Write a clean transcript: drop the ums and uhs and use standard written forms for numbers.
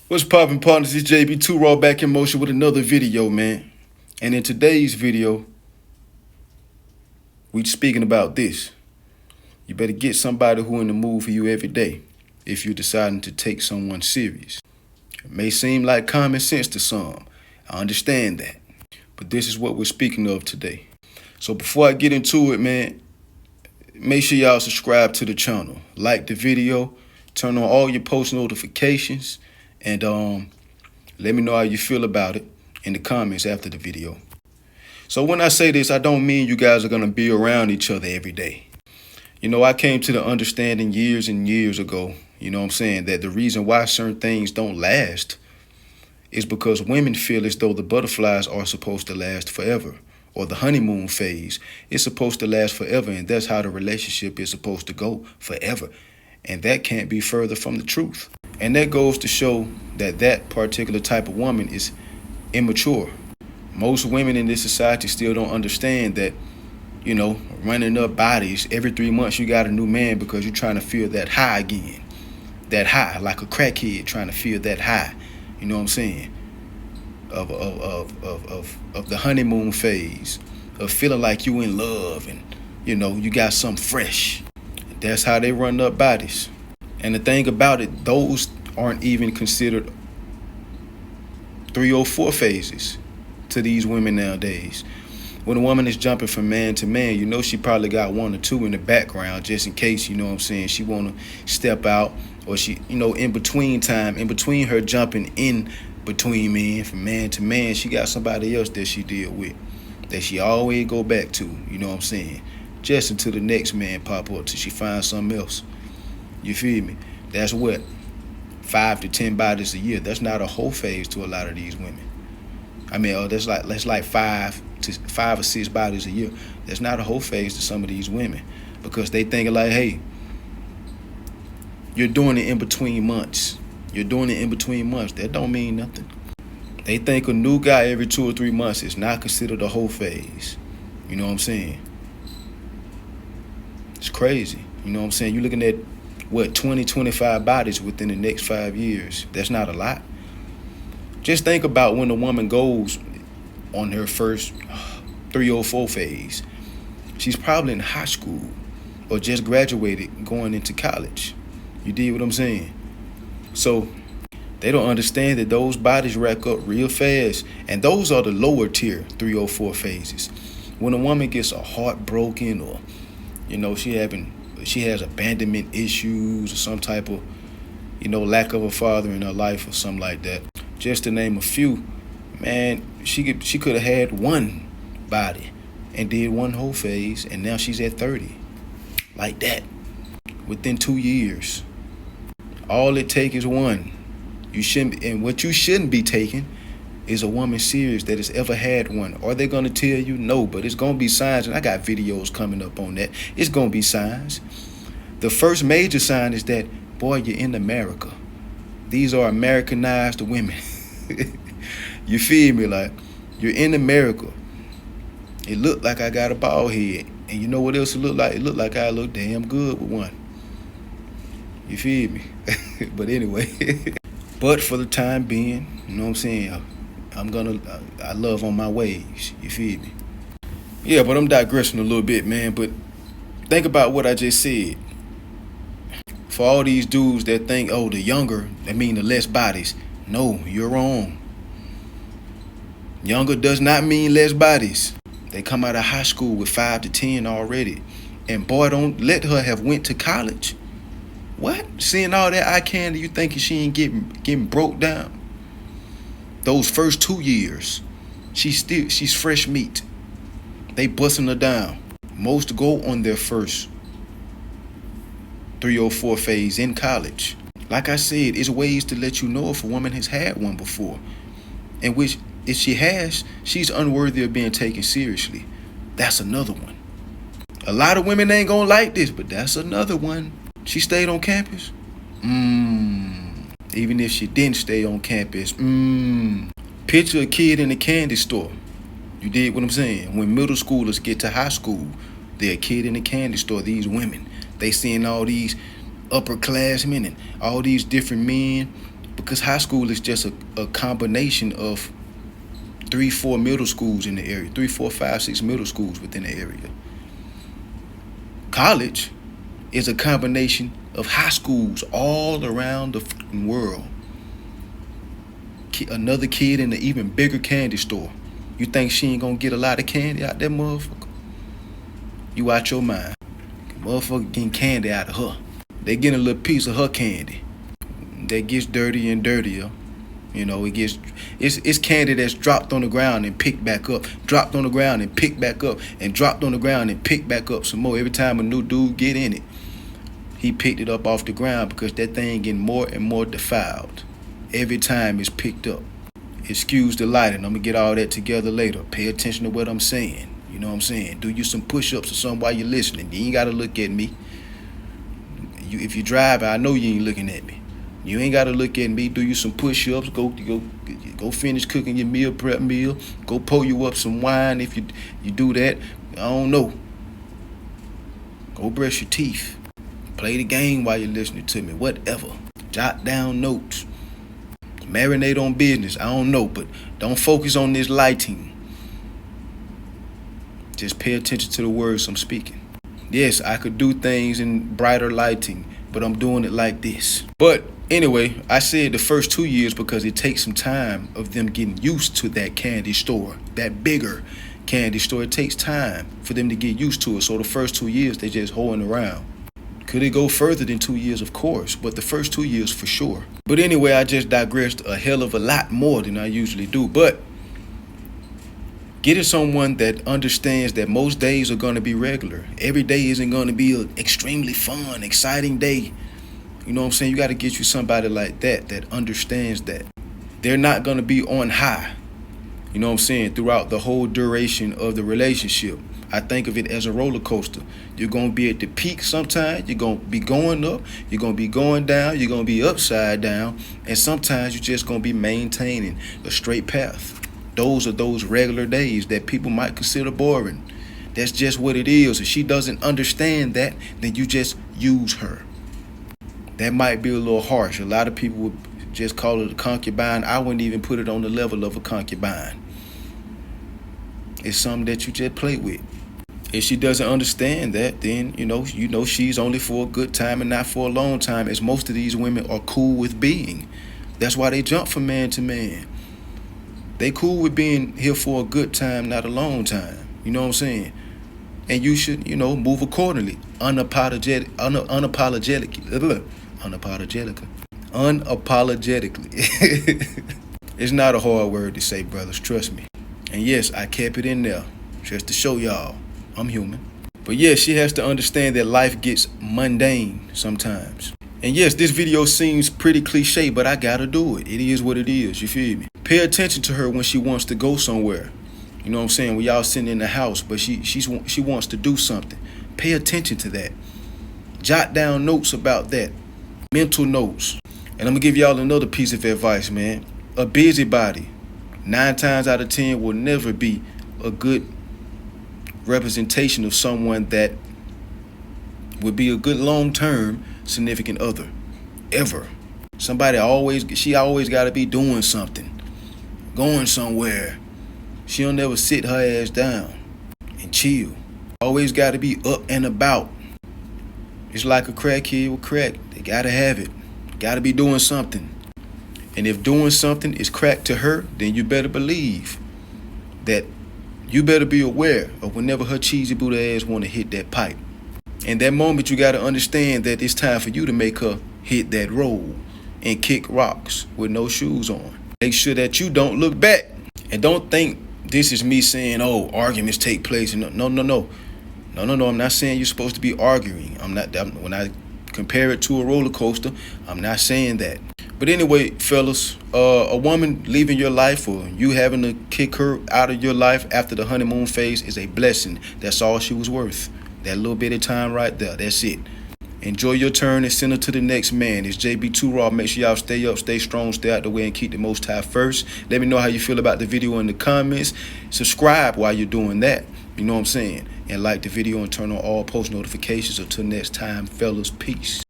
What's poppin', partners? It's JB2 Raw back in motion with another video, man. And in today's video, we speaking about this. You better get somebody who in the mood for you every day if you're deciding to take someone serious. It may seem like common sense to some. I understand that. But this is what we're speaking of today. So before I get into it, man, make sure y'all subscribe to the channel. Like the video, turn on all your post notifications, and let me know how you feel about it in the comments after the video. So when I say this, I don't mean you guys are going to be around each other every day. You know, I came to the understanding years and years ago, you know what I'm saying, that the reason why certain things don't last is because women feel as though the butterflies are supposed to last forever, or the honeymoon phase is supposed to last forever, and that's how the relationship is supposed to go forever. And that can't be further from the truth. And that goes to show that that particular type of woman is immature. Most women in this society still don't understand that, you know, running up bodies every 3 months, you got a new man because you're trying to feel that high again. That high, like a crackhead trying to feel that high. You know what I'm saying? Of the honeymoon phase, of feeling like you in love and, you know, you got something fresh. That's how they run up bodies. And the thing about it, those aren't even considered 3 or 4 phases to these women nowadays. When a woman is jumping from man to man, you know she probably got 1 or 2 in the background just in case, you know what I'm saying, she want to step out, or she, you know, in between her jumping in between men, from man to man, she got somebody else that she deal with, that she always go back to, you know what I'm saying, just until the next man pop up, till she finds something else. You feel me? That's what? 5 to 10 bodies a year. That's not a whole phase to a lot of these women. I mean, that's like 5 or 6 bodies a year. That's not a whole phase to some of these women, because they think like, hey, you're doing it in between months. You're doing it in between months. That don't mean nothing. They think a new guy every 2 or 3 months is not considered a whole phase. You know what I'm saying? It's crazy. You know what I'm saying? You're looking at, 20, 25 bodies within the next 5 years. That's not a lot. Just think about when a woman goes on her first 3 or 4 phase. She's probably in high school or just graduated going into college. You dig what I'm saying? So they don't understand that those bodies rack up real fast. And those are the lower tier 3 or 4 phases. When a woman gets a heart broken, or, you know, she has abandonment issues or some type of, you know, lack of a father in her life or something like that, just to name a few, man, she could have had 1 body and did 1 whole phase, and now she's at 30. Like that. Within 2 years. All it takes is 1. And what you shouldn't be taking is a woman serious that has ever had 1. Are they gonna tell you? No, but it's gonna be signs, and I got videos coming up on that. It's gonna be signs. The first major sign is that, boy, you're in America. These are Americanized women. You feel me? Like, you're in America. It looked like I got a bald head. And you know what else it looked like? It looked like I look damn good with 1. You feel me? But anyway. But for the time being, you know what I'm saying, I love on my ways. You feel me? Yeah, but I'm digressing a little bit, man. But think about what I just said. For all these dudes that think, oh, the younger, that mean the less bodies. No, you're wrong. Younger does not mean less bodies. They come out of high school with 5 to 10 already. And boy, don't let her have went to college. What? Seeing all that eye candy, you thinking she ain't getting broke down? Those first 2 years, she's fresh meat. They busting her down. Most go on their first 3 or 4 phase in college. Like I said, it's ways to let you know if a woman has had 1 before, in which, if she has, she's unworthy of being taken seriously. That's another one. A lot of women ain't gonna like this, but that's another one. She stayed on campus? Even if she didn't stay on campus, picture a kid in a candy store. You dig what I'm saying? When middle schoolers get to high school, they're a kid in a candy store. These women, they seeing all these upperclassmen and all these different men Because high school is just a combination of 3, 4 middle schools in the area, 3, 4, 5, 6 middle schools within the area. College is a combination of high schools all around the world. Another kid in an even bigger candy store. You think she ain't gonna get a lot of candy out that motherfucker? You out your mind. Motherfucker getting candy out of her. They getting a little piece of her candy. That gets dirtier and dirtier. You know, it's candy that's dropped on the ground and picked back up, dropped on the ground and picked back up, and dropped on the ground and picked back up some more. Every time a new dude get in it, he picked it up off the ground because that thing getting more and more defiled. Every time it's picked up. Excuse the lighting. I'm gonna get all that together later. Pay attention to what I'm saying. You know what I'm saying? Do you some push-ups or something while you're listening. You ain't gotta look at me. If you drive, I know you ain't looking at me. You ain't gotta look at me. Do you some push-ups. Go finish cooking your meal prep meal. Go pour you up some wine if you do that. I don't know. Go brush your teeth. Play the game while you're listening to me. Whatever. Jot down notes. Marinate on business. I don't know, but don't focus on this lighting. Just pay attention to the words I'm speaking. Yes, I could do things in brighter lighting, but I'm doing it like this. But anyway, I said the first 2 years because it takes some time of them getting used to that candy store, that bigger candy store. It takes time for them to get used to it. So the first 2 years, they just hoeing around. Could it go further than 2 years? Of course, but the first 2 years for sure. But anyway, I just digressed a hell of a lot more than I usually do. But getting someone that understands that most days are going to be regular. Every day isn't going to be an extremely fun, exciting day. You know what I'm saying? You got to get you somebody like that understands that. They're not going to be on high, you know what I'm saying, throughout the whole duration of the relationship. I think of it as a roller coaster. You're going to be at the peak sometimes. You're going to be going up. You're going to be going down. You're going to be upside down. And sometimes you're just going to be maintaining a straight path. Those are those regular days that people might consider boring. That's just what it is. If she doesn't understand that, then you just use her. That might be a little harsh. A lot of people would just call it a concubine. I wouldn't even put it on the level of a concubine. It's something that you just play with. If she doesn't understand that, then you know she's only for a good time and not for a long time, as most of these women are cool with being. That's why they jump from man to man. They cool with being here for a good time, not a long time. You know what I'm saying? And you should, move accordingly. Unapologetically. It's not a hard word to say, brothers. Trust me. And yes, I kept it in there just to show y'all I'm human. But yes, she has to understand that life gets mundane sometimes. And yes, this video seems pretty cliche, but I gotta do it. It is what it is, you feel me? Pay attention to her when she wants to go somewhere. You know what I'm saying? When y'all sitting in the house, but she wants to do something. Pay attention to that. Jot down notes about that. Mental notes. And I'm gonna give y'all another piece of advice, man. A busybody, 9 times out of 10, will never be a good representation of someone that would be a good long-term significant other. Ever. She always got to be doing something. Going somewhere. She'll never sit her ass down and chill. Always got to be up and about. It's like a crackhead with crack. They got to have it. Got to be doing something. And if doing something is crack to her, then you better believe that you better be aware of whenever her cheesy booty ass want to hit that pipe. And that moment you got to understand that it's time for you to make her hit that roll and kick rocks with no shoes on. Make sure that you don't look back. And don't think this is me saying, oh, arguments take place. No. I'm not saying you're supposed to be arguing. When I compare it to a roller coaster, I'm not saying that. But anyway, fellas, a woman leaving your life or you having to kick her out of your life after the honeymoon phase is a blessing. That's all she was worth. That little bit of time right there. That's it. Enjoy your turn and send her to the next man. It's JB2 Raw. Make sure y'all stay up, stay strong, stay out the way, and keep the Most High first. Let me know how you feel about the video in the comments. Subscribe while you're doing that. You know what I'm saying? And like the video and turn on all post notifications. Until next time, fellas, peace.